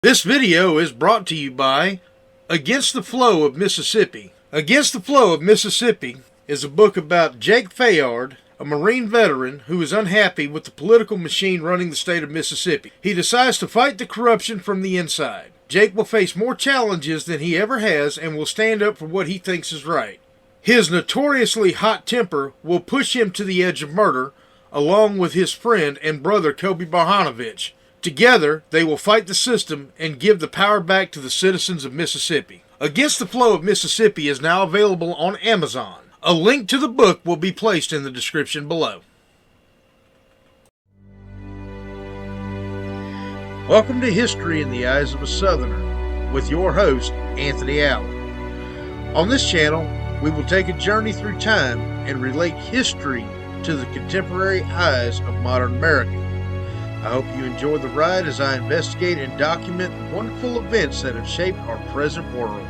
This video is brought to you by Against the Flow of Mississippi. Against the Flow of Mississippi is a book about Jake Fayard, a Marine veteran who is unhappy with the political machine running the state of Mississippi. He decides to fight the corruption from the inside. Jake will face more challenges than he ever has and will stand up for what he thinks is right. His notoriously hot temper will push him to the edge of murder, along with his friend and brother Kobe Barhanovich. Together, they will fight the system and give the power back to the citizens of Mississippi. Against the Flow of Mississippi is now available on Amazon. A link to the book will be placed in the description below. Welcome to History in the Eyes of a Southerner with your host, Anthony Allen. On this channel, we will take a journey through time and relate history to the contemporary eyes of modern America. I hope you enjoy the ride as I investigate and document the wonderful events that have shaped our present world.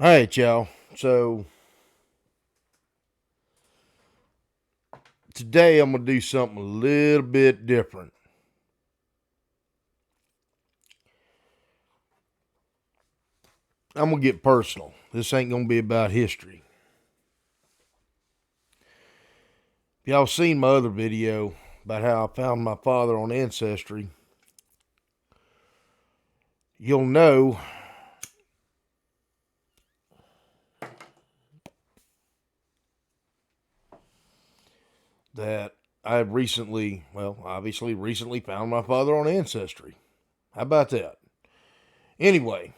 Alright, y'all. So, today I'm going to do something a little bit different. I'm going to get personal. This ain't going to be about history. If y'all seen my other video about how I found my father on Ancestry, you'll know that I've recently found my father on Ancestry. How about that? Anyway,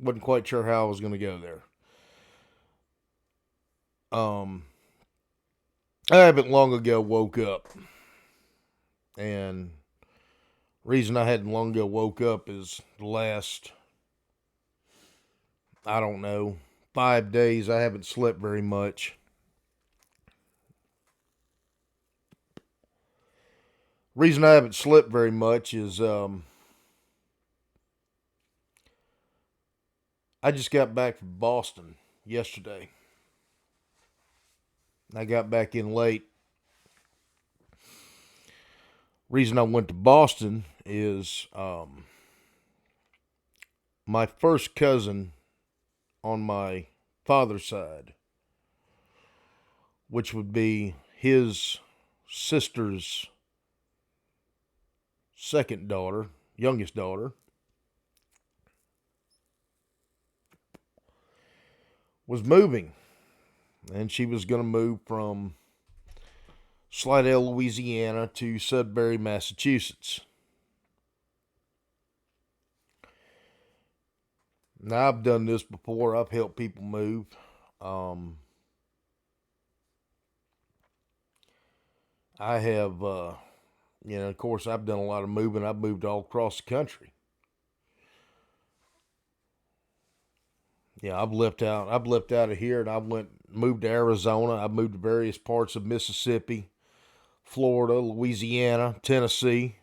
wasn't quite sure how I was going to go there. I haven't long ago woke up, and reason I hadn't long ago woke up is the last, 5 days I haven't slept very much. Reason I haven't slept very much is I just got back from Boston yesterday. I got back in late. Reason I went to Boston is my first cousin on my father's side, which would be his sister's second daughter, youngest daughter, was moving. And she was going to move from Slidell, Louisiana to Sudbury, Massachusetts. Now, I've done this before. I've helped people move. I have, of course, I've done a lot of moving. I've moved all across the country. Yeah, I've left out of here, and moved to Arizona. I've moved to various parts of Mississippi, Florida, Louisiana, Tennessee.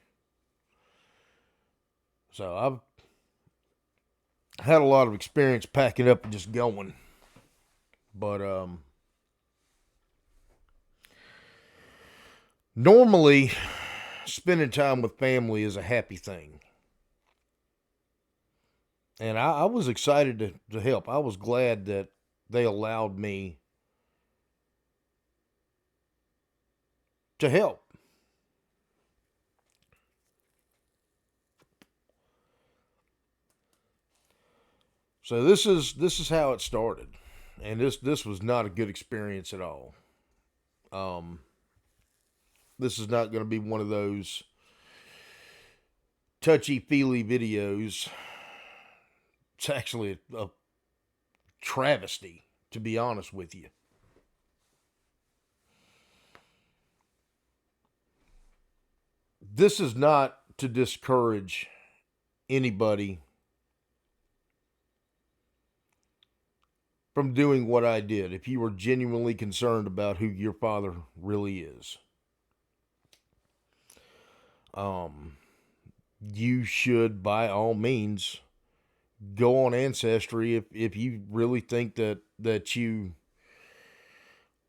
So I've had a lot of experience packing up and just going. But normally, spending time with family is a happy thing. And I was excited to help. I was glad that they allowed me to help. So this is how it started. And this was not a good experience at all. This is not going to be one of those touchy-feely videos. It's actually a travesty to be honest with you. This is not to discourage anybody from doing what I did if you were genuinely concerned about who your father really is. You should, by all means, go on Ancestry if you really think that you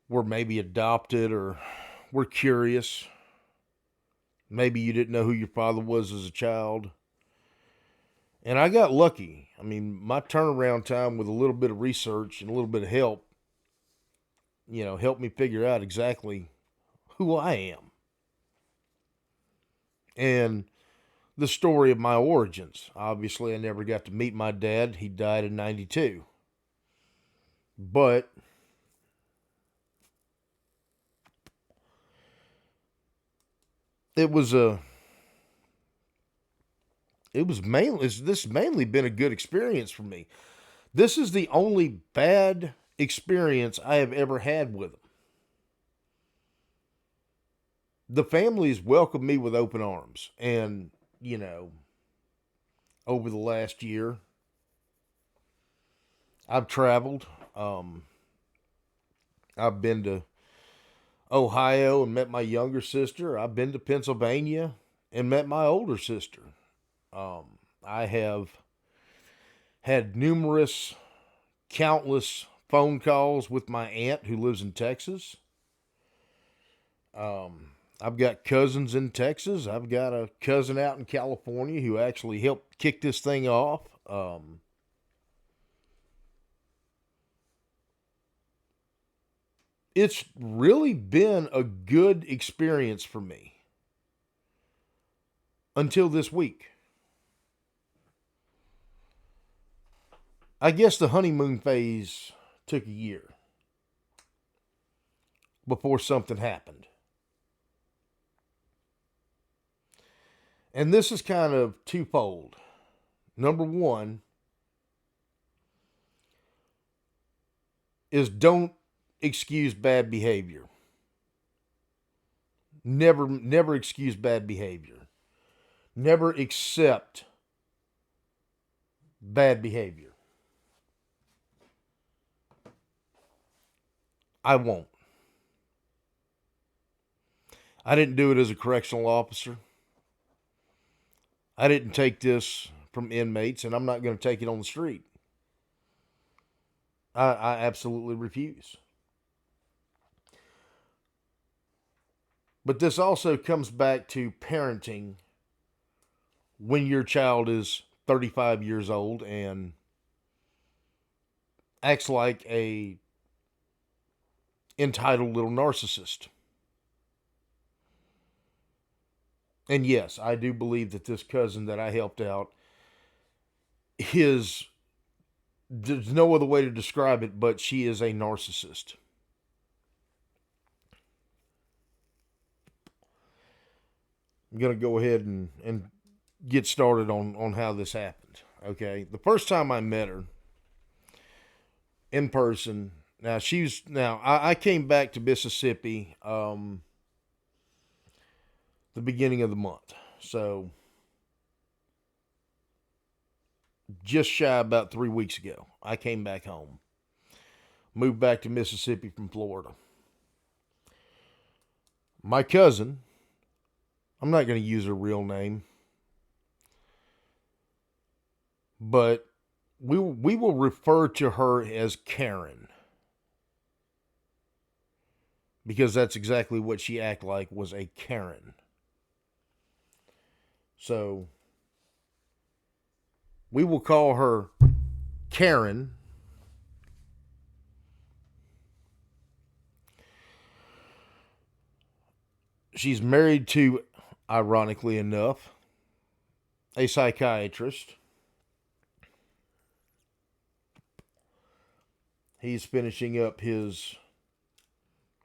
were maybe adopted or were curious. Maybe you didn't know who your father was as a child. And I got lucky. I mean, my turnaround time with a little bit of research and a little bit of help, helped me figure out exactly who I am. And the story of my origins. Obviously, I never got to meet my dad. He died in 92. But this has mainly been a good experience for me. This is the only bad experience I have ever had with them. The families welcomed me with open arms. And, over the last year, I've traveled. I've been to Ohio and met my younger sister. I've been to Pennsylvania and met my older sister. I have had countless phone calls with my aunt who lives in Texas. I've got cousins in Texas. I've got a cousin out in California who actually helped kick this thing off. It's really been a good experience for me until this week. I guess the honeymoon phase took a year before something happened. And this is kind of twofold. Number one is don't excuse bad behavior. Never excuse bad behavior. Never accept bad behavior. I won't. I didn't do it as a correctional officer. I didn't take this from inmates, and I'm not going to take it on the street. I absolutely refuse. But this also comes back to parenting when your child is 35 years old and acts like a entitled little narcissist. And yes, I do believe that this cousin that I helped out there's no other way to describe it, but she is a narcissist. I'm going to go ahead and get started on how this happened. Okay. The first time I met her in person, I came back to Mississippi, the beginning of the month. So just shy about 3 weeks ago, I came back home. Moved back to Mississippi from Florida. My cousin, I'm not going to use her real name, but we will refer to her as Karen, because that's exactly what she acted like, was a Karen. So we will call her Karen. She's married to, ironically enough, a psychiatrist. He's finishing up his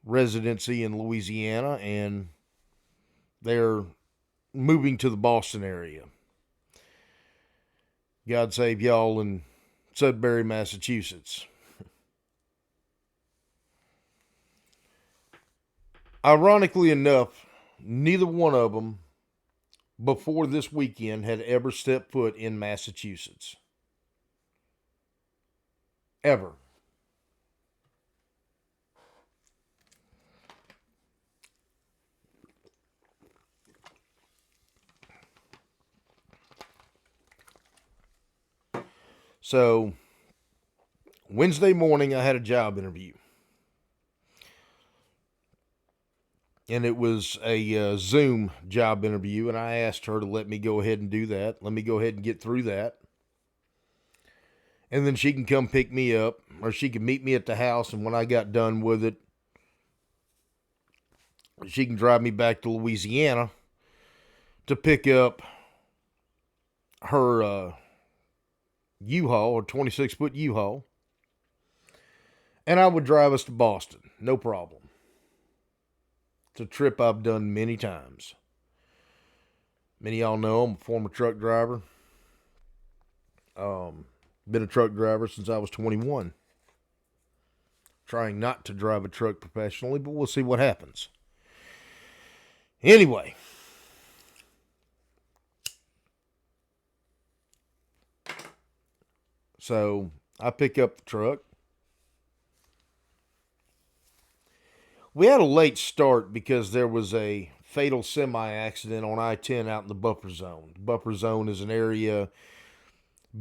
residency in Louisiana, and they're moving to the Boston area. God save y'all in Sudbury, Massachusetts. Ironically enough, neither one of them before this weekend had ever stepped foot in Massachusetts. Ever. So, Wednesday morning, I had a job interview. And it was a Zoom job interview, and I asked her to let me go ahead and do that. Let me go ahead and get through that. And then she can come pick me up, or she can meet me at the house, and when I got done with it, she can drive me back to Louisiana to pick up her U-Haul, or 26-foot U-Haul. And I would drive us to Boston, no problem. It's a trip I've done many times. Many of y'all know I'm a former truck driver. Been a truck driver since I was 21. Trying not to drive a truck professionally, but we'll see what happens. Anyway. So, I pick up the truck. We had a late start because there was a fatal semi-accident on I-10 out in the buffer zone. The buffer zone is an area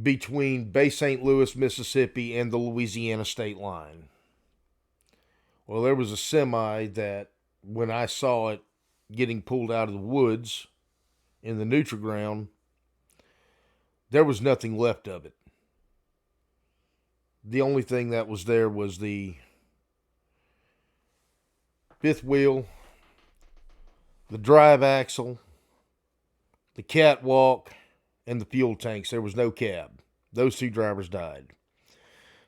between Bay St. Louis, Mississippi, and the Louisiana state line. Well, there was a semi that, when I saw it getting pulled out of the woods in the neutral ground, there was nothing left of it. The only thing that was there was the fifth wheel, the drive axle, the catwalk, and the fuel tanks. There was no cab. Those two drivers died.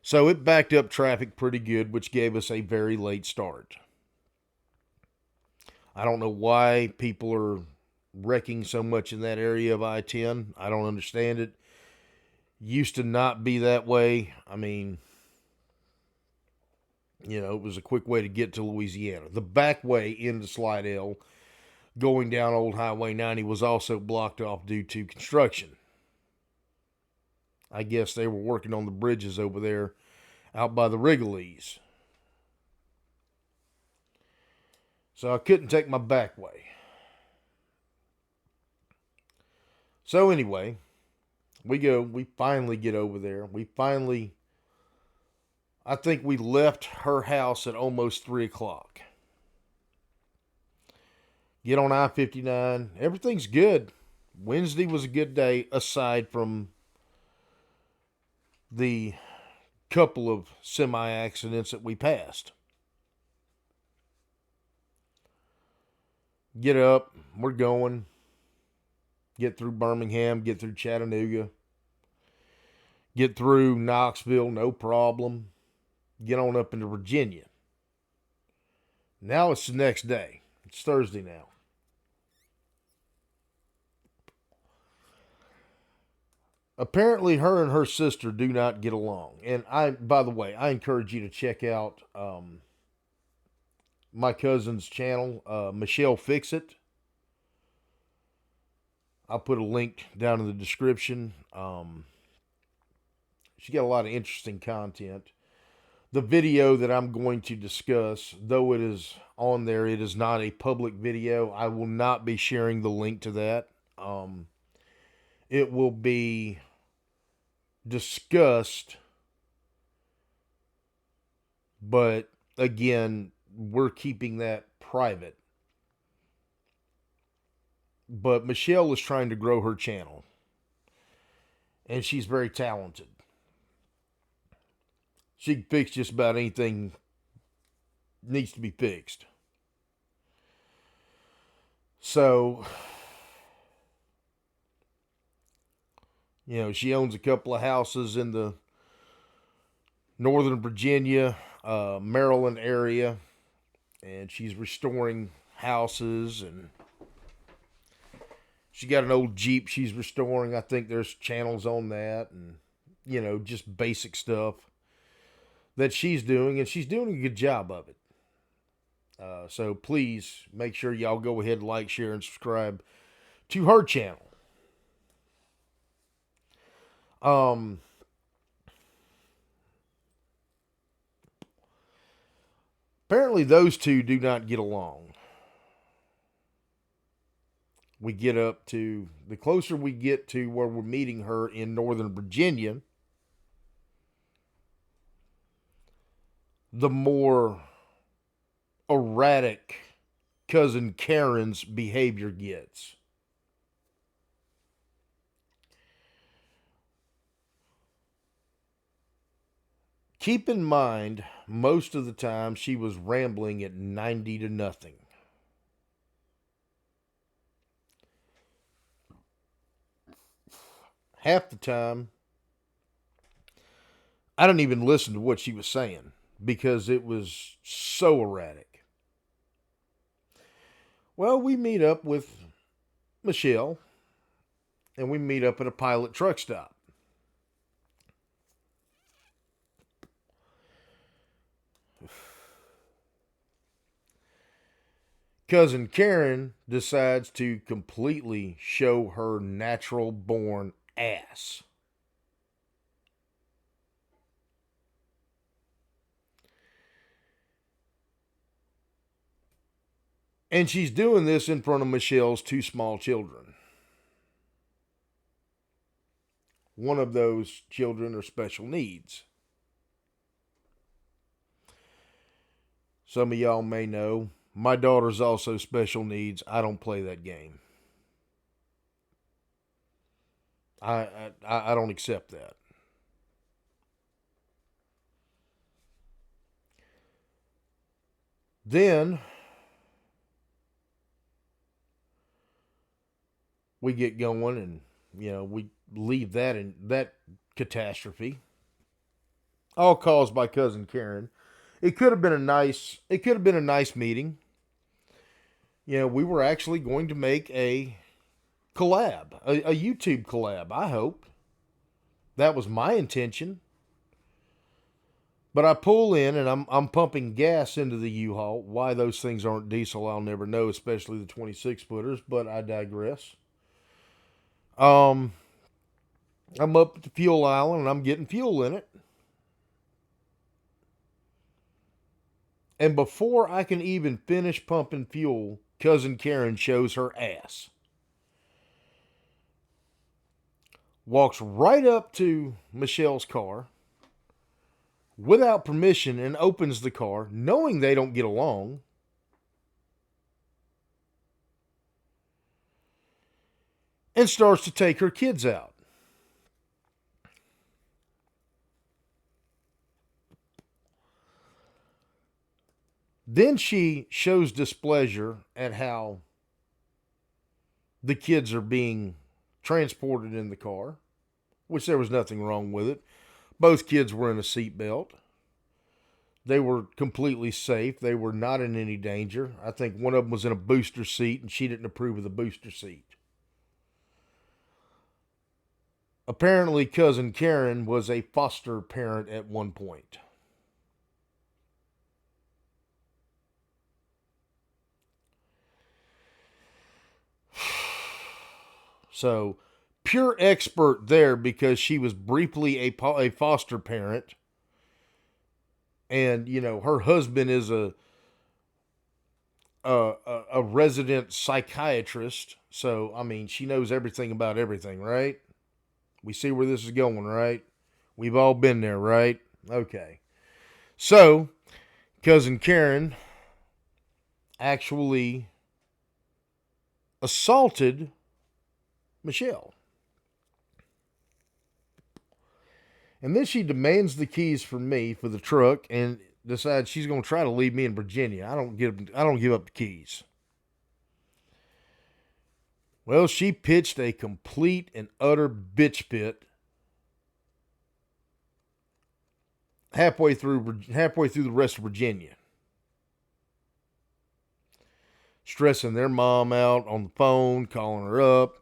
So it backed up traffic pretty good, which gave us a very late start. I don't know why people are wrecking so much in that area of I-10. I don't understand it. Used to not be that way. I mean, it was a quick way to get to Louisiana. The back way into Slidell, going down Old Highway 90, was also blocked off due to construction. I guess they were working on the bridges over there out by the Wrigley's. So I couldn't take my back way. So anyway, we finally get over there. I think we left her house at almost 3 o'clock. Get on I-59. Everything's good. Wednesday was a good day, aside from the couple of semi-accidents that we passed. Get up. We're going. Get through Birmingham. Get through Chattanooga. Get through Knoxville. No problem. Get on up into Virginia. Now it's the next day. It's Thursday now. Apparently, her and her sister do not get along. And by the way, I encourage you to check out my cousin's channel, Michelle Fix It. I'll put a link down in the description. She got a lot of interesting content. The video that I'm going to discuss, though it is on there, it is not a public video. I will not be sharing the link to that. It will be discussed, but again, we're keeping that private. But Michelle is trying to grow her channel, and she's very talented. She can fix just about anything needs to be fixed. So, she owns a couple of houses in the Northern Virginia, Maryland area, and she's restoring houses, and she got an old Jeep she's restoring. I think there's channels on that, and just basic stuff that she's doing, and she's doing a good job of it. So please make sure y'all go ahead and like, share, and subscribe to her channel. Um, Apparently, those two do not get along. We get up to the closer we get to where we're meeting her in Northern Virginia, the more erratic cousin Karen's behavior gets. Keep in mind, most of the time she was rambling at 90 to nothing. Half the time, I didn't even listen to what she was saying because it was so erratic. Well, we meet up with Michelle and we meet up at a Pilot truck stop. Cousin Karen decides to completely show her natural born ass. And she's doing this in front of Michelle's two small children. One of those children are special needs. Some of y'all may know my daughter's also special needs. I don't play that game. I don't accept that. Then we get going and we leave that in that catastrophe. All caused by cousin Karen. It could have been a nice meeting. We were actually going to make a collab, a YouTube collab, I hope. That was my intention. But I pull in and I'm pumping gas into the U-Haul. Why those things aren't diesel, I'll never know, especially the 26 footers, but I digress. I'm up at the fuel island and I'm getting fuel in it. And before I can even finish pumping fuel, cousin Karen shows her ass. Walks right up to Michelle's car without permission and opens the car, knowing they don't get along. And starts to take her kids out. Then she shows displeasure at how the kids are being transported in the car, which there was nothing wrong with it. Both kids were in a seatbelt. They were completely safe. They were not in any danger. I think one of them was in a booster seat, and she didn't approve of the booster seat. Apparently, cousin Karen was a foster parent at one point. So, pure expert there because she was briefly a foster parent. And, her husband is a resident psychiatrist. So, I mean, she knows everything about everything, right? We see where this is going, right? We've all been there, right? Okay. So, cousin Karen actually assaulted Michelle. And then she demands the keys from me for the truck and decides she's going to try to leave me in Virginia. I don't give up the keys. Well, she pitched a complete and utter bitch fit halfway through the rest of Virginia. Stressing their mom out on the phone, calling her up.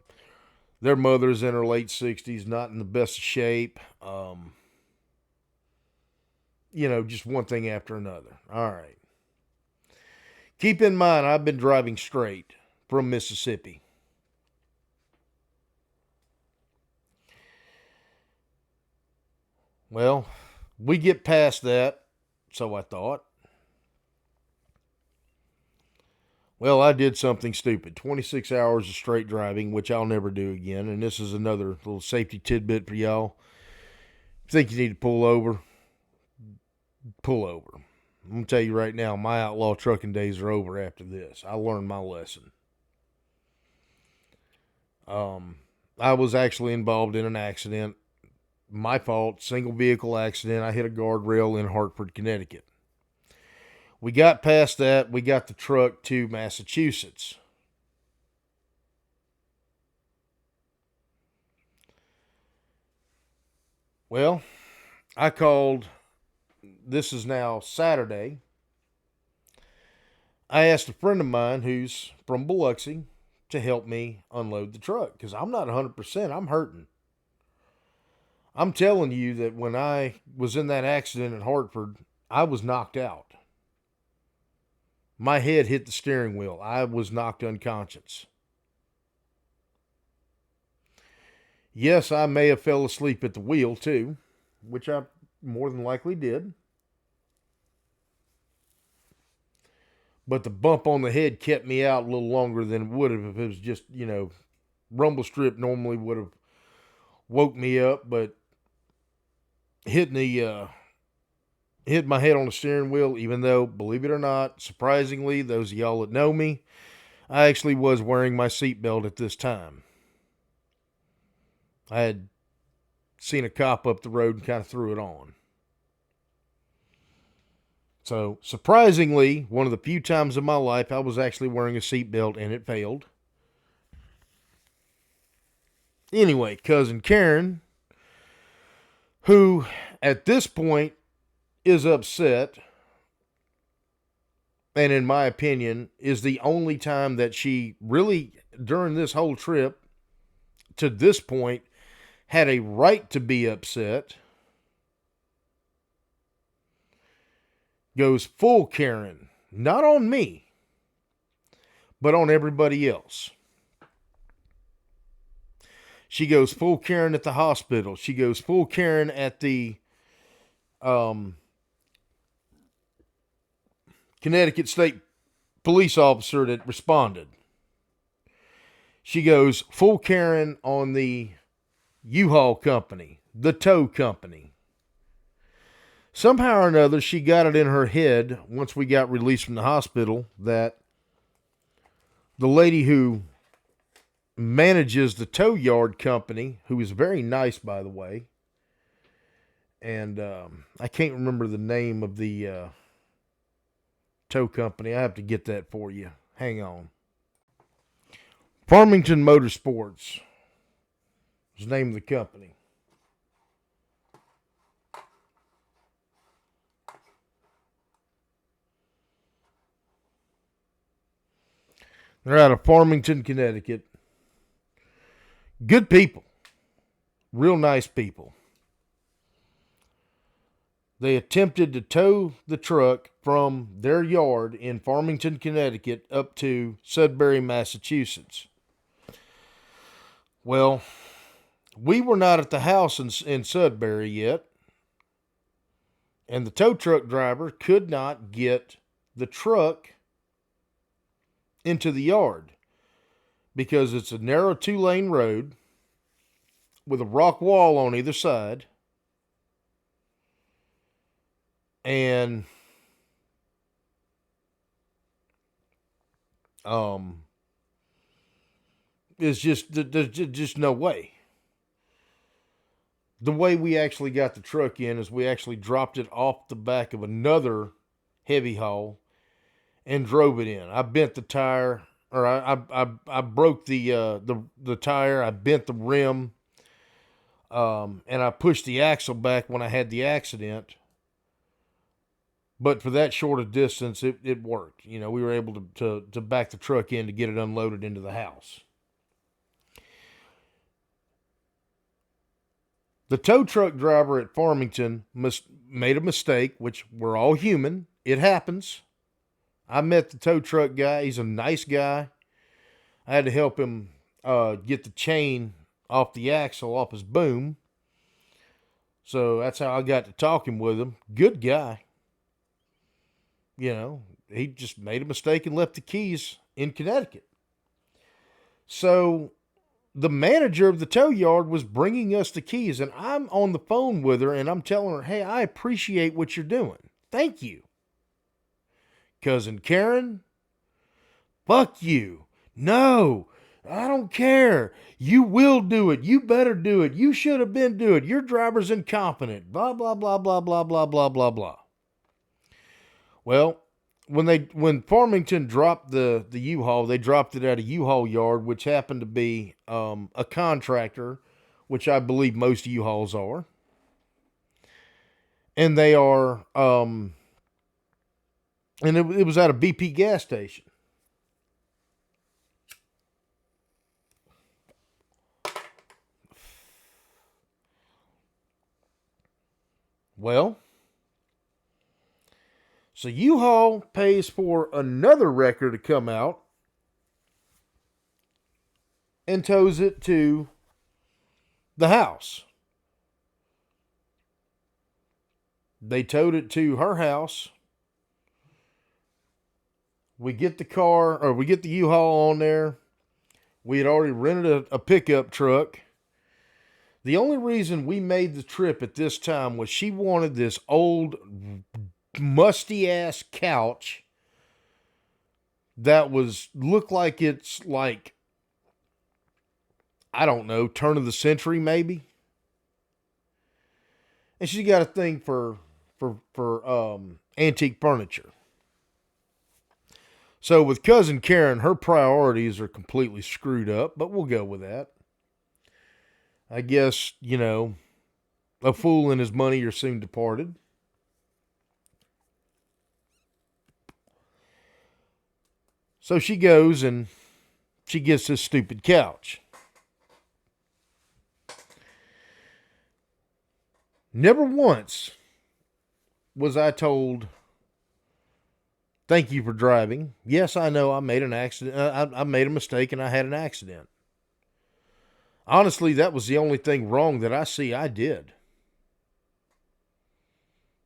Their mother's in her late 60s, not in the best shape. Just one thing after another. All right. Keep in mind, I've been driving straight from Mississippi. Well, we get past that, so I thought. Well, I did something stupid. 26 hours of straight driving, which I'll never do again. And this is another little safety tidbit for y'all. If you think you need to pull over, pull over. I'm going to tell you right now, my outlaw trucking days are over after this. I learned my lesson. I was actually involved in an accident. My fault, single vehicle accident. I hit a guardrail in Hartford, Connecticut. We got past that. We got the truck to Massachusetts. Well, I called. This is now Saturday. I asked a friend of mine who's from Biloxi to help me unload the truck because I'm not 100%. I'm hurting. I'm telling you that when I was in that accident in Hartford, I was knocked out. My head hit the steering wheel. I was knocked unconscious. Yes, I may have fell asleep at the wheel too, which I more than likely did. But the bump on the head kept me out a little longer than it would have if it was just, rumble strip normally would have woke me up, but hitting hit my head on the steering wheel, even though, believe it or not, surprisingly, those of y'all that know me, I actually was wearing my seatbelt at this time. I had seen a cop up the road and kind of threw it on. So, surprisingly, one of the few times in my life I was actually wearing a seatbelt and it failed. Anyway, cousin Karen, who at this point is upset, and in my opinion, is the only time that she really, during this whole trip, to this point, had a right to be upset, goes full Karen, not on me, but on everybody else. She goes full Karen at the hospital. She goes full Karen at the Connecticut State police officer that responded. She goes full Karen on the U-Haul company, the tow company. Somehow or another, she got it in her head, once we got released from the hospital, that the lady who manages the tow yard company, who is very nice, by the way, and I can't remember the name of the tow company. I have to get that for you. Hang on. Farmington Motorsports is the name of the company. They're out of Farmington, Connecticut. Good people. Real nice people. They attempted to tow the truck from their yard in Farmington, Connecticut up to Sudbury, Massachusetts. Well, we were not at the house in Sudbury yet, and the tow truck driver could not get the truck into the yard because it's a narrow 2-lane road with a rock wall on either side, and it's just there's just no way. The way we actually got the truck in is we actually dropped it off the back of another heavy haul and drove it in. I bent the tire, or I broke the tire. I bent the rim, and I pushed the axle back when I had the accident. But for that short a distance, it worked. We were able to back the truck in to get it unloaded into the house. The tow truck driver at Farmington made a mistake, which we're all human. It happens. I met the tow truck guy. He's a nice guy. I had to help him get the chain off the axle off his boom. So that's how I got to talking with him. Good guy. You know, he just made a mistake and left the keys in Connecticut. So the manager of the tow yard was bringing us the keys, and I'm on the phone with her, and I'm telling her, hey, I appreciate what you're doing. Thank you. Cousin Karen, fuck you. No, I don't care. You will do it. You better do it. You should have been doing it. Your driver's incompetent. Blah, blah, blah, blah, blah, blah, blah, blah, blah. Well, when Farmington dropped the U-Haul, they dropped it at a U-Haul yard, which happened to be a contractor, which I believe most U-Hauls are. And they are, and it was at a BP gas station. Well, so U-Haul pays for another wrecker to come out and tows it to the house. They towed it to her house. We get the U-Haul on there. We had already rented a pickup truck. The only reason we made the trip at this time was she wanted this old musty ass couch that looked like it's like, I don't know, turn of the century maybe. And she's got a thing for antique furniture. So with Cousin Karen, her priorities are completely screwed up, but we'll go with that. I guess, a fool and his money are soon departed. So she goes and she gets this stupid couch. Never once was I told, thank you for driving. Yes, I know I made an accident. I made a mistake and I had an accident. Honestly, that was the only thing wrong that I see I did.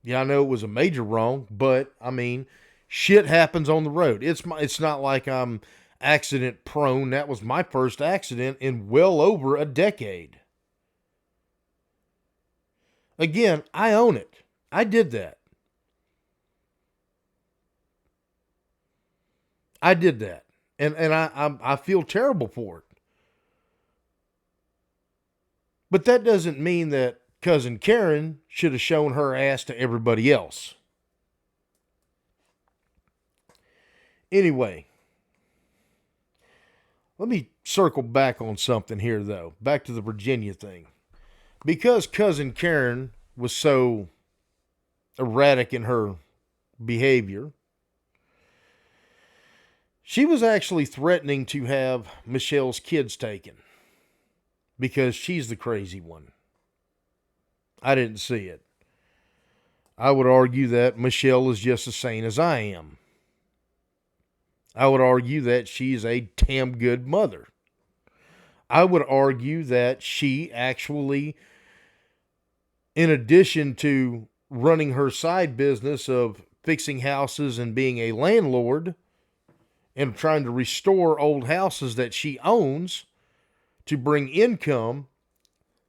Yeah, I know it was a major wrong, but I mean, shit happens on the road. It's not like I'm accident prone. That was my first accident in well over a decade. Again, I own it. I did that. I did that. And I feel terrible for it. But that doesn't mean that Cousin Karen should have shown her ass to everybody else. Anyway, let me circle back on something here, though. Back to the Virginia thing. Because Cousin Karen was so erratic in her behavior, she was actually threatening to have Michelle's kids taken. Because she's the crazy one. I didn't see it. I would argue that Michelle is just as sane as I am. I would argue that she's a damn good mother. I would argue that she actually, in addition to running her side business of fixing houses and being a landlord and trying to restore old houses that she owns to bring income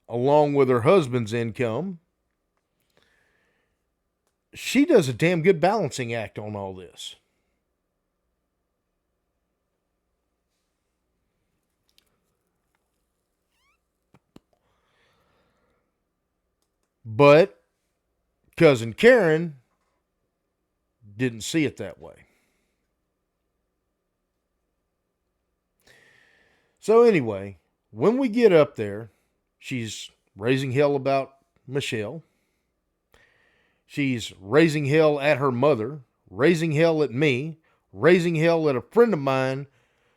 along with her husband's income, she does a damn good balancing act on all this. But Cousin Karen didn't see it that way. So anyway, when we get up there, she's raising hell about Michelle. She's raising hell at her mother, raising hell at me, raising hell at a friend of mine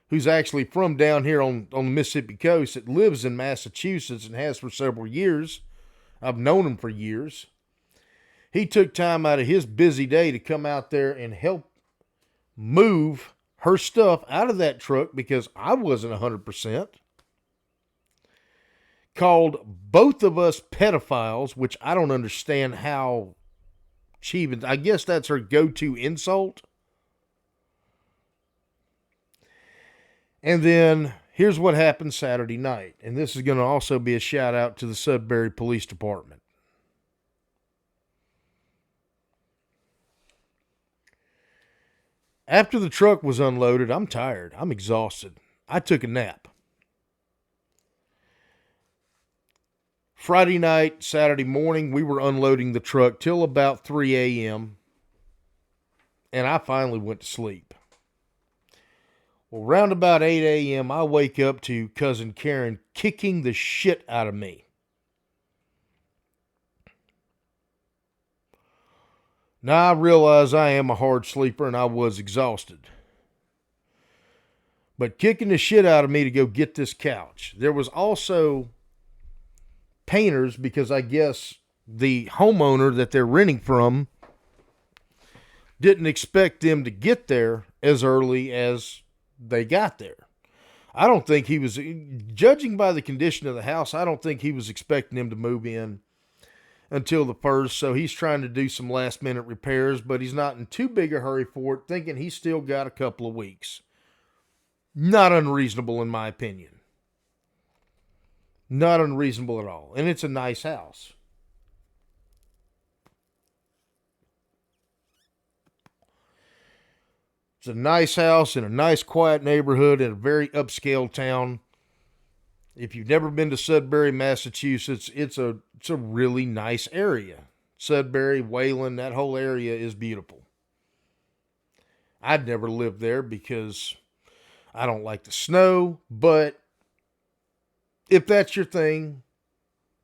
who's actually from down here on the Mississippi coast that lives in Massachusetts and has for several years. I've known him for years. He took time out of his busy day to come out there and help move her stuff out of that truck because I wasn't 100%. Called both of us pedophiles, which I don't understand how she even, I guess that's her go-to insult. And then here's what happened Saturday night. And this is going to also be a shout out to the Sudbury Police Department. After the truck was unloaded, I'm tired. I'm exhausted. I took a nap. Friday night, Saturday morning, we were unloading the truck till about 3 a.m. And I finally went to sleep. Well, round about 8 a.m., I wake up to Cousin Karen kicking the shit out of me. Now I realize I am a hard sleeper and I was exhausted. But kicking the shit out of me to go get this couch. There was also painters because I guess the homeowner that they're renting from didn't expect them to get there as early as they got there. I don't think he was, judging by the condition of the house, I don't think he was expecting them to move in until the first, so he's trying to do some last minute repairs, but he's not in too big a hurry for it, thinking he's still got a couple of weeks. Not unreasonable in my opinion. Not unreasonable at all. And it's a nice house. It's a nice house in a nice quiet neighborhood in a very upscale town. If you've never been to Sudbury, Massachusetts, it's a really nice area. Sudbury, Wayland, that whole area is beautiful. I'd never lived there because I don't like the snow, but if that's your thing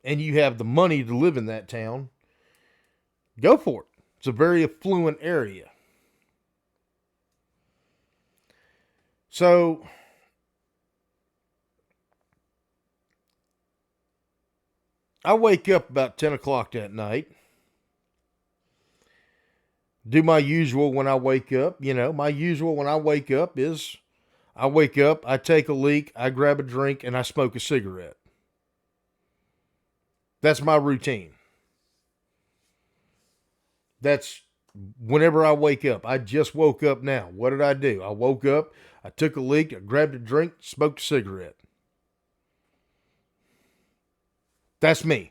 and you have the money to live in that town, go for it. It's a very affluent area. So I wake up about 10 o'clock that night. Do my usual when I wake up. You know, my usual when I wake up is I wake up, I take a leak, I grab a drink, and I smoke a cigarette. That's my routine. That's whenever I wake up. I just woke up now. What did I do? I woke up, I took a leak, I grabbed a drink, smoked a cigarette. That's me.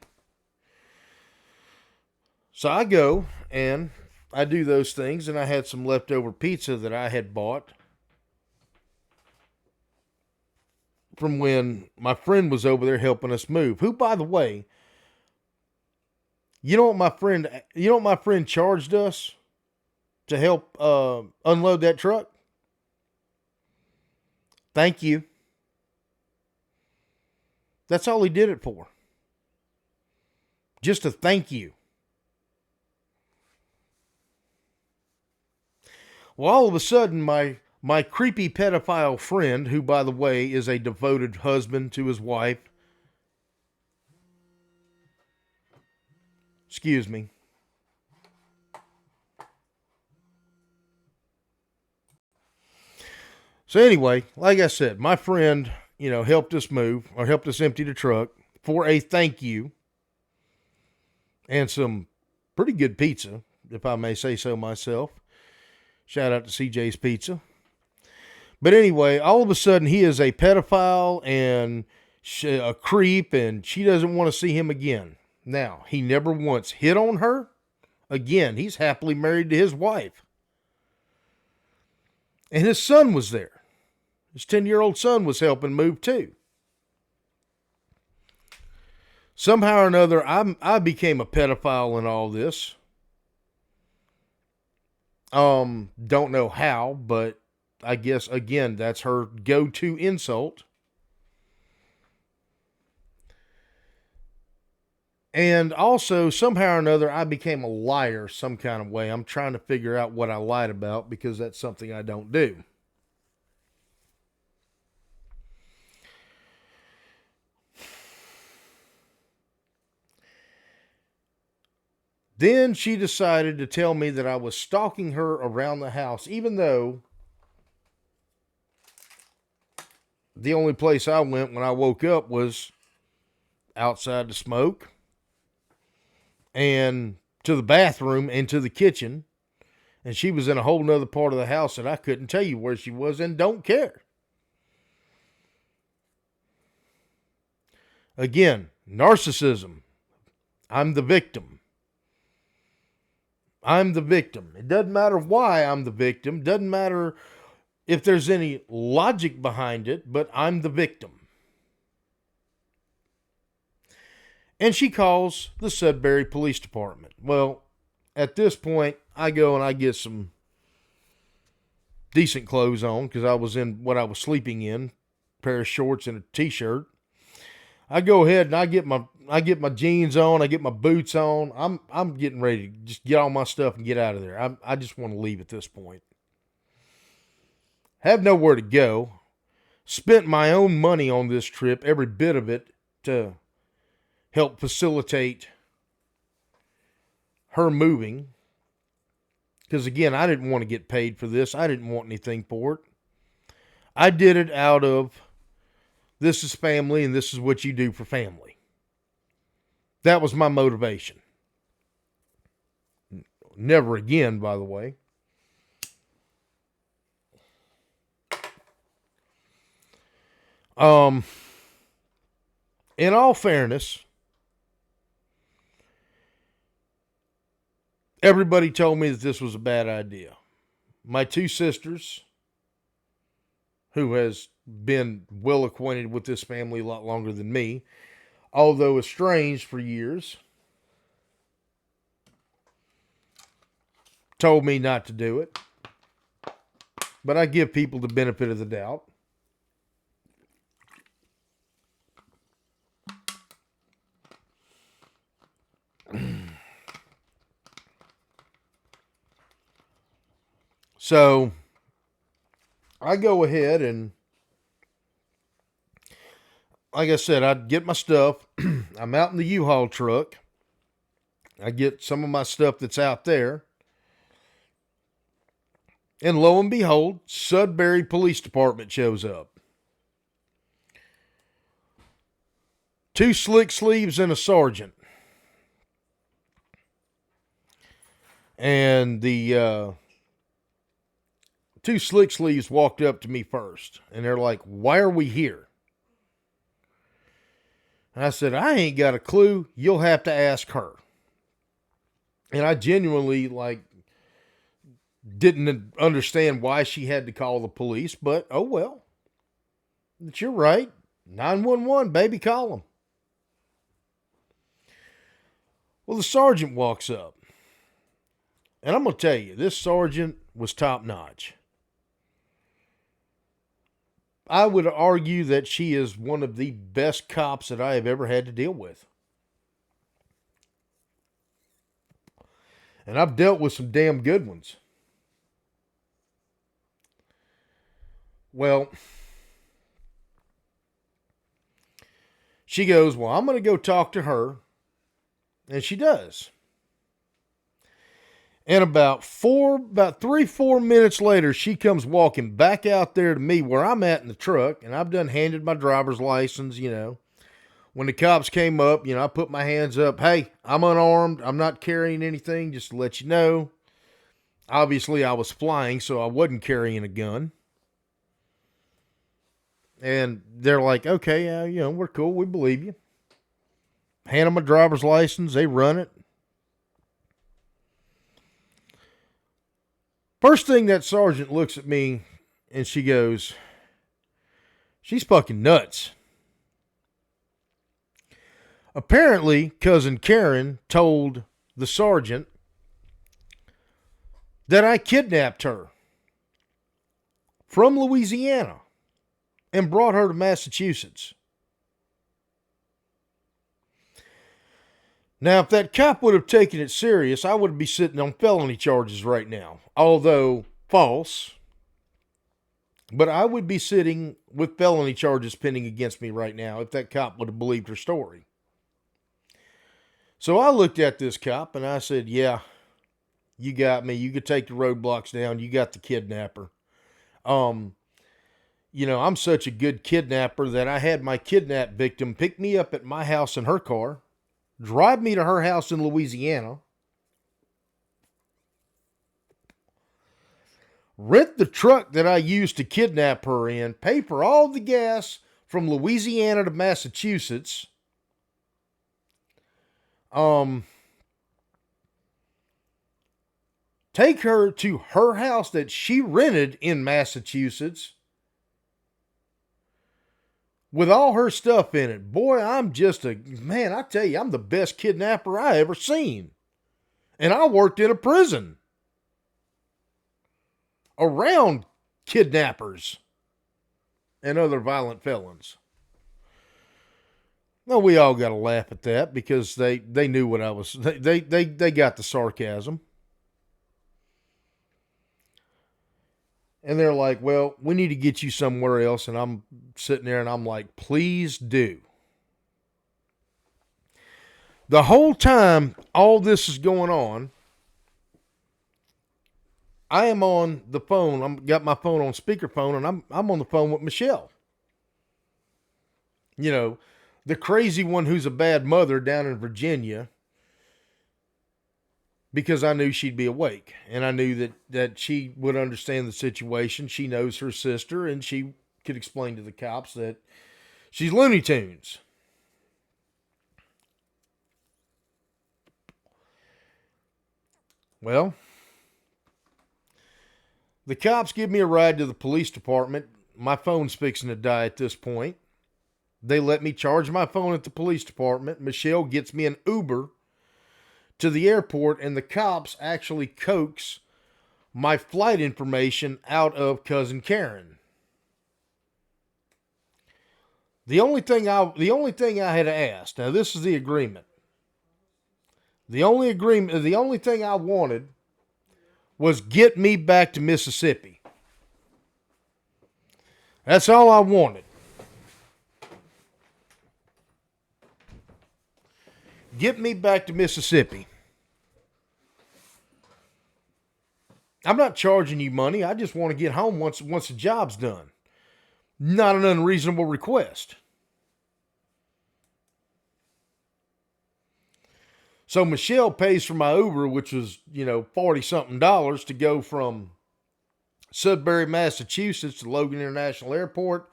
So I go and I do those things, and I had some leftover pizza that I had bought from when my friend was over there helping us move. Who, by the way, you know what my friend charged us to help unload that truck? Thank you. That's all he did it for. Just a thank you. Well, all of a sudden, my creepy pedophile friend, who, by the way, is a devoted husband to his wife. Excuse me. So anyway, like I said, my friend, helped us move or helped us empty the truck for a thank you and some pretty good pizza, if I may say so myself. Shout out to CJ's Pizza. But anyway, all of a sudden he is a pedophile and a creep, and she doesn't want to see him again. Now, he never once hit on her. Again, he's happily married to his wife. And his son was there. His 10-year-old son was helping move too. Somehow or another, I became a pedophile in all this. Don't know how, but I guess, again, that's her go-to insult. And also, somehow or another, I became a liar some kind of way. I'm trying to figure out what I lied about because that's something I don't do. Then she decided to tell me that I was stalking her around the house, even though The only place I went when I woke up was outside to smoke and to the bathroom and to the kitchen. And she was in a whole nother part of the house that I couldn't tell you where she was and don't care. Again, narcissism. I'm the victim. I'm the victim. It doesn't matter why I'm the victim. Doesn't matter if there's any logic behind it, but I'm the victim. And she calls the Sudbury Police Department. Well, at this point, I go and I get some decent clothes on because I was in what I was sleeping in, a pair of shorts and a t-shirt. I go ahead and I get my jeans on, I get my boots on. I'm getting ready to just get all my stuff and get out of there. I just want to leave at this point. Have nowhere to go. Spent my own money on this trip, every bit of it, to help facilitate her moving. Because again, I didn't want to get paid for this. I didn't want anything for it. I did it out of, this is family and this is what you do for family. That was my motivation. Never again, by the way. In all fairness, everybody told me that this was a bad idea. My two sisters, who has been well acquainted with this family a lot longer than me, although estranged for years, told me not to do it. But I give people the benefit of the doubt. So I go ahead and, like I said, I get my stuff. I'm out in the U-Haul truck. I get some of my stuff that's out there. And lo and behold, Sudbury Police Department shows up. 2 slick sleeves and a sergeant. And the 2 slick sleeves walked up to me first. And they're like, "Why are we here?" And I said, "I ain't got a clue. You'll have to ask her." And I genuinely, didn't understand why she had to call the police. But, oh well. But you're right. 911, baby, call them. Well, the sergeant walks up. And I'm going to tell you, this sergeant was top notch. I would argue that she is one of the best cops that I have ever had to deal with. And I've dealt with some damn good ones. Well, she goes, "Well, I'm going to go talk to her." And she does. And about 3-4 minutes later, she comes walking back out there to me where I'm at in the truck. And I've done handed my driver's license, When the cops came up, I put my hands up. "Hey, I'm unarmed. I'm not carrying anything, just to let you know." Obviously, I was flying, so I wasn't carrying a gun. And they're like, "Okay, we're cool. We believe you." Hand them my driver's license. They run it. First thing, that sergeant looks at me and she goes, "She's fucking nuts." Apparently, Cousin Karen told the sergeant that I kidnapped her from Louisiana and brought her to Massachusetts. Now, if that cop would have taken it serious, I would be sitting on felony charges right now. Although false. But I would be sitting with felony charges pending against me right now if that cop would have believed her story. So I looked at this cop and I said, "Yeah, you got me. You could take the roadblocks down. You got the kidnapper. I'm such a good kidnapper that I had my kidnap victim pick me up at my house in her car, drive me to her house in Louisiana, rent the truck that I used to kidnap her in, pay for all the gas from Louisiana to Massachusetts, take her to her house that she rented in Massachusetts with all her stuff in it. Boy, I'm just man, I tell you, I'm the best kidnapper I ever seen. And I worked in a prison around kidnappers and other violent felons. Well, we all got to laugh at that because they knew what I was. They got the sarcasm. And they're like, well, we need to get you somewhere else. And I'm sitting there and I'm like, please do. The whole time all this is going on, I am on the phone. I've got my phone on speakerphone and I'm on the phone with Michelle. The crazy one who's a bad mother down in Virginia, because I knew she'd be awake and I knew that she would understand the situation. She knows her sister and she could explain to the cops that she's Looney Tunes. Well, the cops give me a ride to the police department. My phone's fixing to die at this point. They let me charge my phone at the police department. Michelle gets me an Uber to the airport, and the cops actually coax my flight information out of Cousin Karen. The only thing I had asked, now this is the agreement. The only thing I wanted was get me back to Mississippi. That's all I wanted. Get me back to Mississippi. I'm not charging you money. I just want to get home once the job's done. Not an unreasonable request. So Michelle pays for my Uber, which was, $40-something to go from Sudbury, Massachusetts to Logan International Airport.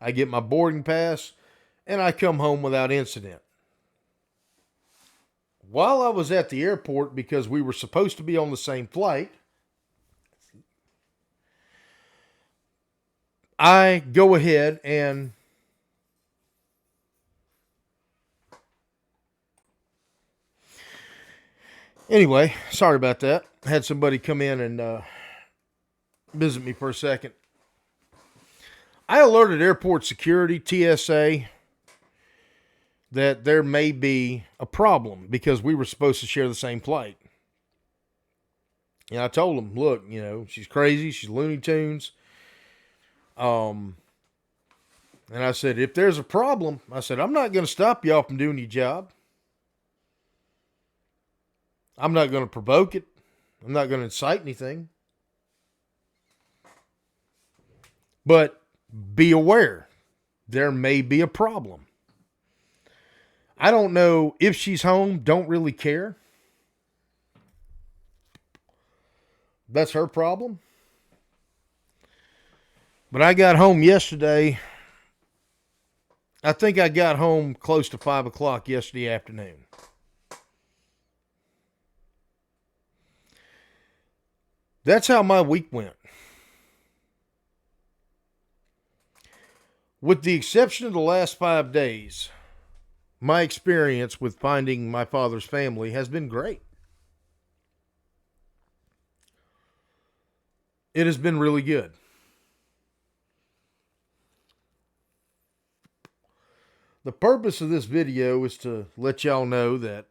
I get my boarding pass, and I come home without incident. While I was at the airport, because we were supposed to be on the same flight, I go ahead and anyway, sorry about that. I had somebody come in and visit me for a second. I alerted airport security, TSA, that there may be a problem because we were supposed to share the same flight. And I told them, look, she's crazy. She's Looney Tunes. And I said, if there's a problem, I'm not going to stop y'all from doing your job. I'm not going to provoke it. I'm not going to incite anything. But be aware, there may be a problem. I don't know if she's home, don't really care. That's her problem. But I got home yesterday. I think I got home close to 5 o'clock yesterday afternoon. That's how my week went. With the exception of the last 5 days, my experience with finding my father's family has been great. It has been really good. The purpose of this video is to let y'all know that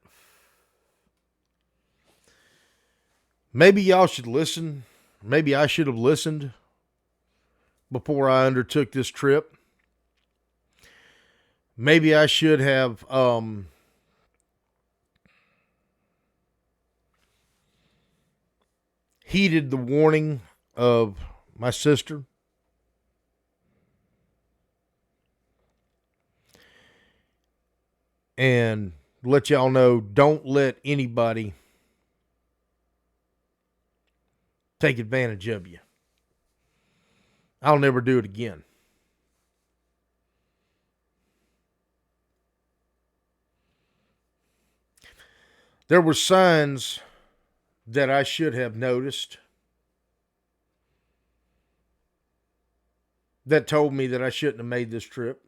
maybe y'all should listen. Maybe I should have listened before I undertook this trip. Maybe I should have heeded the warning of my sister. and let y'all know, don't let anybody take advantage of you. I'll never do it again. There were signs that I should have noticed that told me that I shouldn't have made this trip.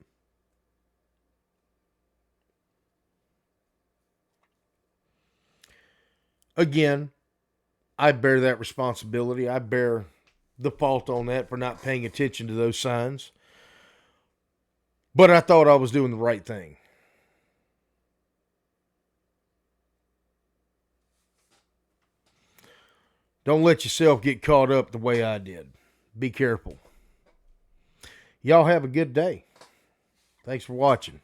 Again, I bear that responsibility. I bear the fault on that for not paying attention to those signs. But I thought I was doing the right thing. Don't let yourself get caught up the way I did. Be careful. Y'all have a good day. Thanks for watching.